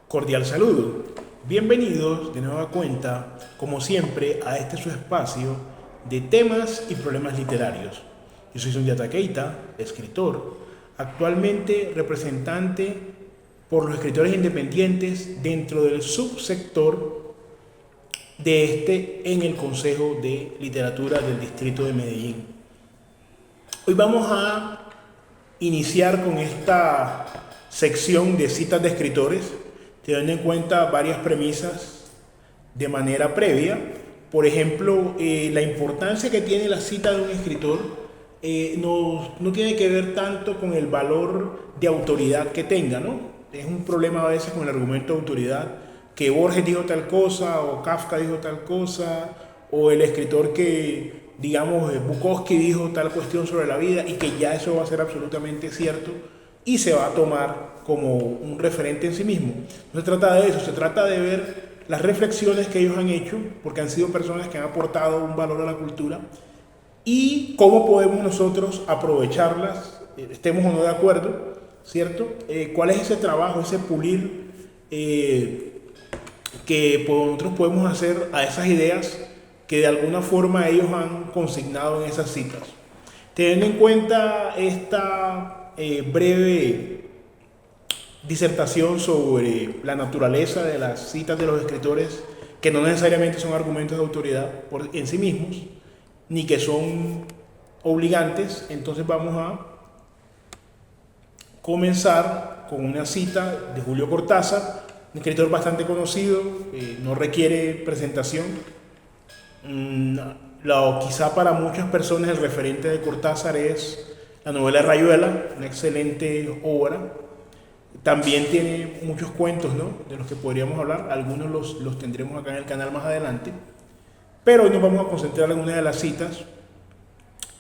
Cordial saludo. Bienvenidos de nueva cuenta, como siempre, a este su espacio de temas y problemas literarios. Yo soy Sundiata Keita, escritor, actualmente representante por los escritores independientes dentro del subsector de este en el Consejo de Literatura del Distrito de Medellín. Hoy vamos a iniciar con esta sección de citas de escritores, teniendo en cuenta varias premisas de manera previa. Por ejemplo, la importancia que tiene la cita de un escritor no tiene que ver tanto con el valor de autoridad que tenga, ¿no? Es un problema a veces con el argumento de autoridad, que Borges dijo tal cosa, o Kafka dijo tal cosa, o el escritor que, digamos, Bukowski dijo tal cuestión sobre la vida, y que ya eso va a ser absolutamente cierto y se va a tomar como un referente en sí mismo. No se trata de eso, se trata de ver las reflexiones que ellos han hecho, porque han sido personas que han aportado un valor a la cultura, y cómo podemos nosotros aprovecharlas, estemos o no de acuerdo, ¿cierto? ¿Cuál es ese trabajo, ese pulir que nosotros podemos hacer a esas ideas que de alguna forma ellos han consignado en esas citas? Teniendo en cuenta esta breve disertación sobre la naturaleza de las citas de los escritores, que no necesariamente son argumentos de autoridad en sí mismos, ni que son obligantes, entonces vamos a comenzar con una cita de Julio Cortázar, un escritor bastante conocido, no requiere presentación. Quizá para muchas personas el referente de Cortázar es la novela Rayuela, una excelente obra. También tiene muchos cuentos, ¿no?, de los que podríamos hablar. Algunos los tendremos acá en el canal más adelante. Pero hoy nos vamos a concentrar en una de las citas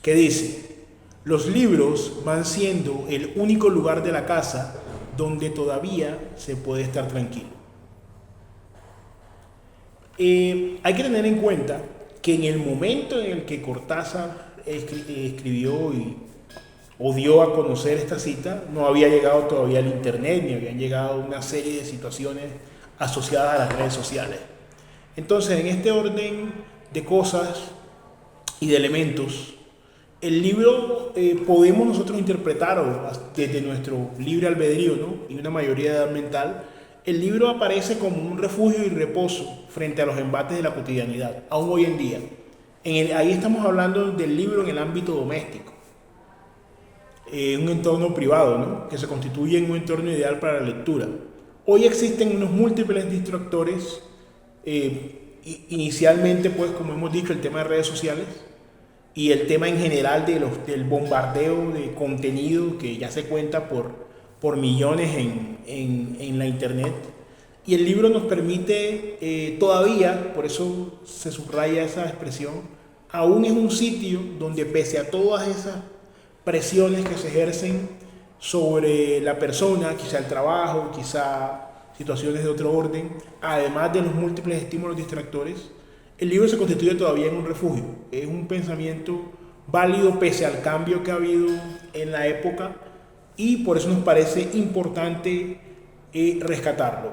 que dice: los libros van siendo el único lugar de la casa donde todavía se puede estar tranquilo. Hay que tener en cuenta que en el momento en el que Cortázar escribió o dio a conocer esta cita, no había llegado todavía el internet, ni habían llegado una serie de situaciones asociadas a las redes sociales. Entonces, en este orden de cosas y de elementos, el libro podemos nosotros interpretarlo desde nuestro libre albedrío, ¿no?, y una mayoría de edad mental. El libro aparece como un refugio y reposo frente a los embates de la cotidianidad, aún hoy en día. Ahí estamos hablando del libro en el ámbito doméstico, un entorno privado, ¿no?, que se constituye en un entorno ideal para la lectura. Hoy existen unos múltiples distractores, inicialmente, pues, como hemos dicho, el tema de redes sociales y el tema en general del bombardeo de contenido que ya se cuenta por millones en la internet. Y el libro nos permite todavía, por eso se subraya esa expresión, aún es un sitio donde, pese a todas esas presiones que se ejercen sobre la persona, quizá el trabajo, quizá situaciones de otro orden, además de los múltiples estímulos distractores, el libro se constituye todavía en un refugio. Es un pensamiento válido pese al cambio que ha habido en la época, y por eso nos parece importante rescatarlo.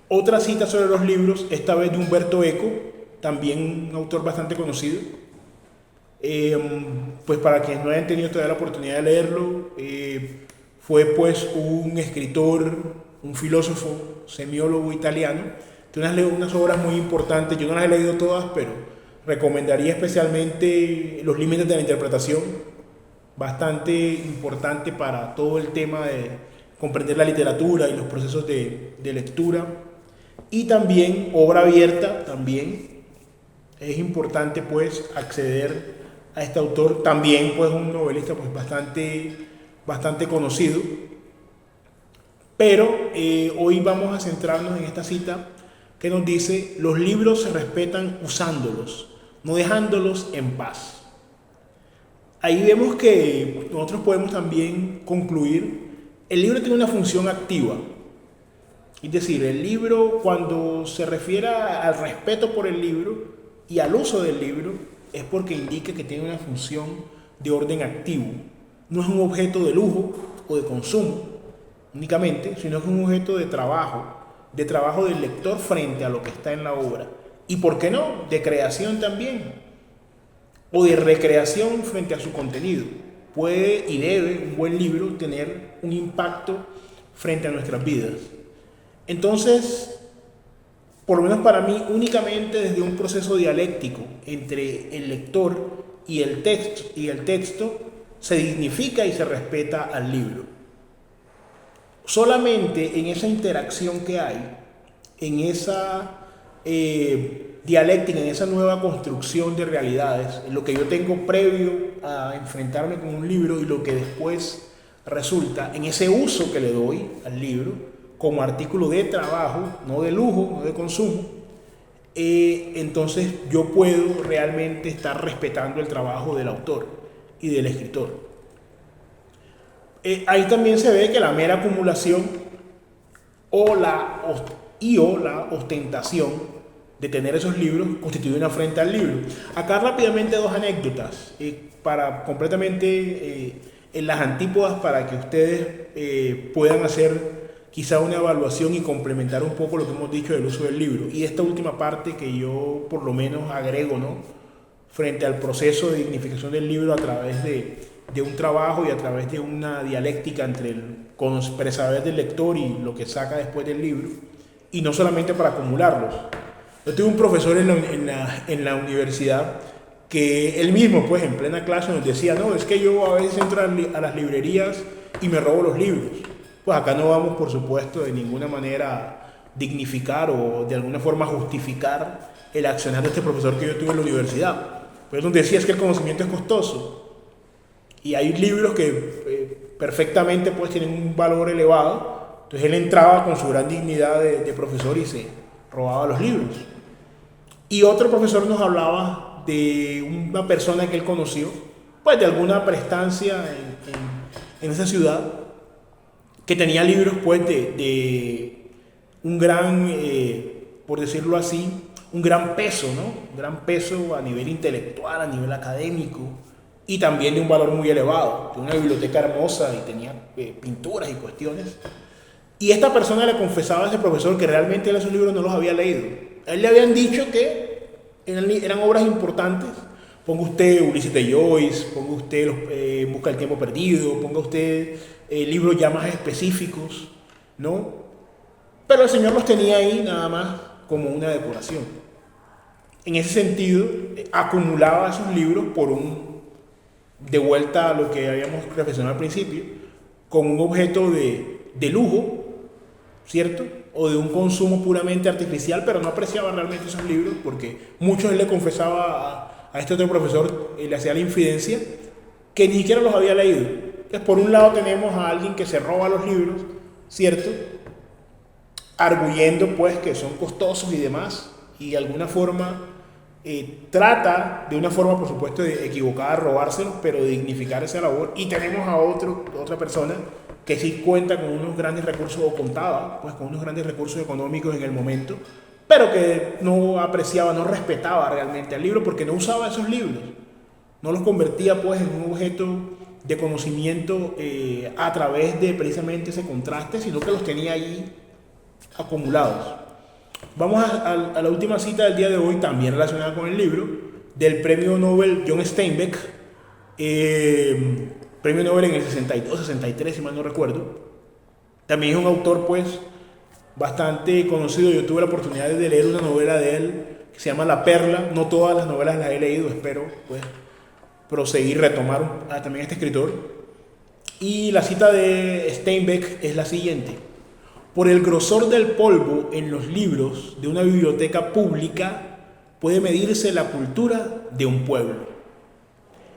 Otra cita sobre los libros, esta vez de Humberto Eco, también un autor bastante conocido. Pues para quienes no hayan tenido todavía la oportunidad de leerlo, fue pues un escritor, un filósofo, semiólogo italiano, tiene unas obras muy importantes. Yo no las he leído todas, pero recomendaría especialmente Los límites de la interpretación, bastante importante para todo el tema de comprender la literatura y los procesos de lectura. Y también Obra abierta, también es importante pues acceder a este autor, también pues un novelista pues bastante conocido. Pero hoy vamos a centrarnos en esta cita que nos dice: los libros se respetan usándolos, no dejándolos en paz. Ahí vemos que nosotros podemos también concluir: el libro tiene una función activa. Es decir, el libro, cuando se refiere al respeto por el libro y al uso del libro, es porque indica que tiene una función de orden activo. No es un objeto de lujo o de consumo únicamente, sino que es un objeto de trabajo del lector frente a lo que está en la obra. Y por qué no, de creación también, o de recreación frente a su contenido. Puede y debe un buen libro tener un impacto frente a nuestras vidas. Entonces, por lo menos para mí, únicamente desde un proceso dialéctico entre el lector y el texto, se dignifica y se respeta al libro. Solamente en esa interacción que hay, en esa dialéctica, en esa nueva construcción de realidades, en lo que yo tengo previo a enfrentarme con un libro y lo que después resulta, en ese uso que le doy al libro como artículo de trabajo, no de lujo, no de consumo, entonces yo puedo realmente estar respetando el trabajo del autor y del escritor. Ahí también se ve que la mera acumulación o la ostentación de tener esos libros constituye una afrenta al libro. Acá rápidamente dos anécdotas para completamente en las antípodas para que ustedes puedan hacer quizá una evaluación y complementar un poco lo que hemos dicho del uso del libro. Y esta última parte que yo por lo menos agrego, ¿no?, frente al proceso de dignificación del libro a través de un trabajo y a través de una dialéctica entre el saber del lector y lo que saca después del libro, y no solamente para acumularlos. Yo tuve un profesor en la universidad que él mismo, pues en plena clase nos decía, no, es que yo a veces entro a las librerías y me robo los libros. Pues acá no vamos, por supuesto, de ninguna manera a dignificar o de alguna forma justificar el accionar de este profesor que yo tuve en la universidad. Pues nos decía es que el conocimiento es costoso y hay libros que perfectamente pues tienen un valor elevado. Entonces él entraba con su gran dignidad de profesor y se robaba los libros. Y otro profesor nos hablaba de una persona que él conoció, pues de alguna prestancia en esa ciudad, que tenía libros pues de un gran, por decirlo así, un gran peso, ¿no? Un gran peso a nivel intelectual, a nivel académico, y también de un valor muy elevado. Tenía una biblioteca hermosa y tenía pinturas y cuestiones. Y esta persona le confesaba a ese profesor que realmente él esos libros no los había leído. A él le habían dicho que eran obras importantes. Ponga usted Ulises de Joyce, ponga usted Busca el tiempo perdido, ponga usted libros ya más específicos, ¿no? Pero el señor los tenía ahí nada más como una decoración. En ese sentido, acumulaba esos libros de vuelta a lo que habíamos reflexionado al principio, como un objeto de lujo, ¿cierto? O de un consumo puramente artificial, pero no apreciaba realmente esos libros porque muchos él le confesaba a este otro profesor, le hacía la infidencia, que ni siquiera los había leído. Entonces, por un lado tenemos a alguien que se roba los libros, ¿cierto?, arguyendo pues que son costosos y demás, y de alguna forma trata, de una forma por supuesto equivocada, de robárselos, pero de dignificar esa labor. Y tenemos a otra persona que sí cuenta con unos grandes recursos, o contaba pues con unos grandes recursos económicos en el momento, pero que no apreciaba, no respetaba realmente al libro porque no usaba esos libros, no los convertía pues en un objeto de conocimiento a través de precisamente ese contraste, sino que los tenía allí acumulados. Vamos a la última cita del día de hoy, también relacionada con el libro, del premio Nobel John Steinbeck, premio Nobel en el 62, 63, si mal no recuerdo. También es un autor pues bastante conocido. Yo tuve la oportunidad de leer una novela de él que se llama La Perla. No todas las novelas las he leído, espero pues proseguir, retomar también a este escritor. Y la cita de Steinbeck es la siguiente: por el grosor del polvo en los libros de una biblioteca pública puede medirse la cultura de un pueblo.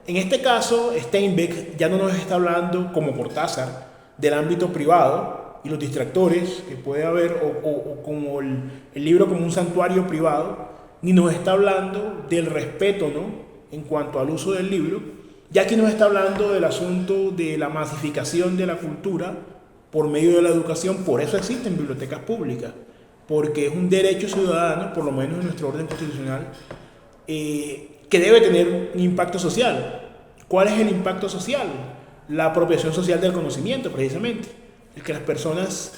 En este caso, Steinbeck ya no nos está hablando, como Cortázar, del ámbito privado y los distractores que puede haber, o como el libro como un santuario privado, ni nos está hablando del respeto, ¿no?, en cuanto al uso del libro, ya que nos está hablando del asunto de la masificación de la cultura por medio de la educación. Por eso existen bibliotecas públicas, porque es un derecho ciudadano, por lo menos en nuestro orden constitucional, que debe tener un impacto social. ¿Cuál es el impacto social? la apropiación social del conocimiento, precisamente. El que las personas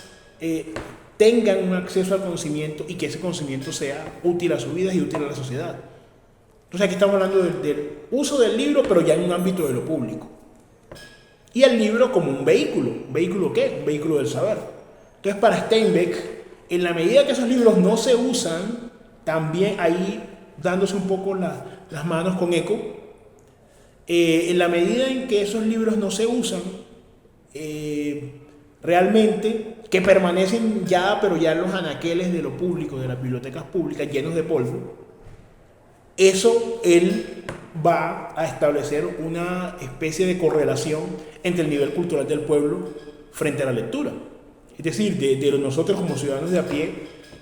tengan un acceso al conocimiento y que ese conocimiento sea útil a sus vidas y útil a la sociedad. Entonces aquí estamos hablando del uso del libro, pero ya en un ámbito de lo público. Y el libro como un vehículo. ¿Un vehículo qué? Un vehículo del saber. Entonces para Steinbeck, en la medida que esos libros no se usan, también ahí dándose un poco las manos con eco, en la medida en que esos libros no se usan, realmente, que permanecen ya, pero ya en los anaqueles de lo público, de las bibliotecas públicas, llenos de polvo, eso él va a establecer una especie de correlación entre el nivel cultural del pueblo frente a la lectura. Es decir, de nosotros como ciudadanos de a pie,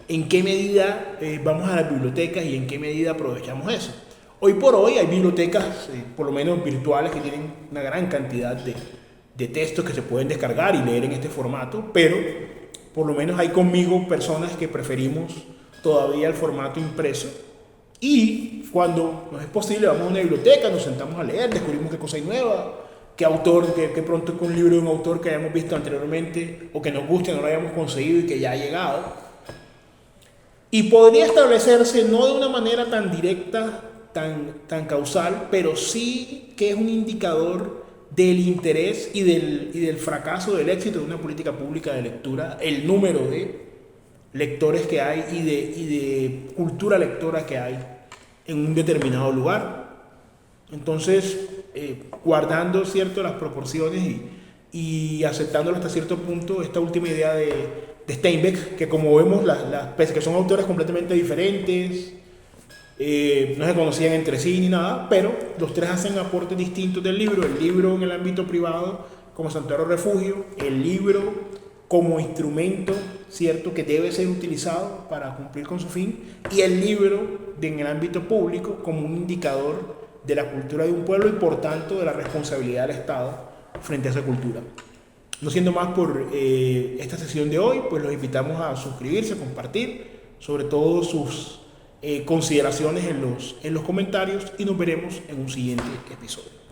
en qué medida vamos a las bibliotecas y en qué medida aprovechamos eso. Hoy por hoy hay bibliotecas, por lo menos virtuales, que tienen una gran cantidad de textos que se pueden descargar y leer en este formato, pero por lo menos hay conmigo personas que preferimos todavía el formato impreso. Y cuando nos es posible vamos a una biblioteca, nos sentamos a leer, descubrimos qué cosa hay nueva, qué autor, qué pronto es un libro de un autor que hayamos visto anteriormente o que nos guste, no lo hayamos conseguido y que ya ha llegado. Y podría establecerse no de una manera tan directa, tan causal, pero sí que es un indicador del interés y del fracaso, del éxito de una política pública de lectura, el número de lectores que hay y de cultura lectora que hay en un determinado lugar. Entonces, guardando las proporciones y aceptándolo hasta cierto punto, esta última idea de Steinbeck, que como vemos, pese que son autores completamente diferentes, no se conocían entre sí ni nada, pero los tres hacen aportes distintos del libro. El libro en el ámbito privado como santuario refugio, el libro como instrumento, ¿cierto?, que debe ser utilizado para cumplir con su fin, y el libro en el ámbito público como un indicador de la cultura de un pueblo y por tanto de la responsabilidad del Estado frente a esa cultura. No siendo más por esta sesión de hoy, pues los invitamos a suscribirse, a compartir, sobre todo sus consideraciones en los comentarios, y nos veremos en un siguiente episodio.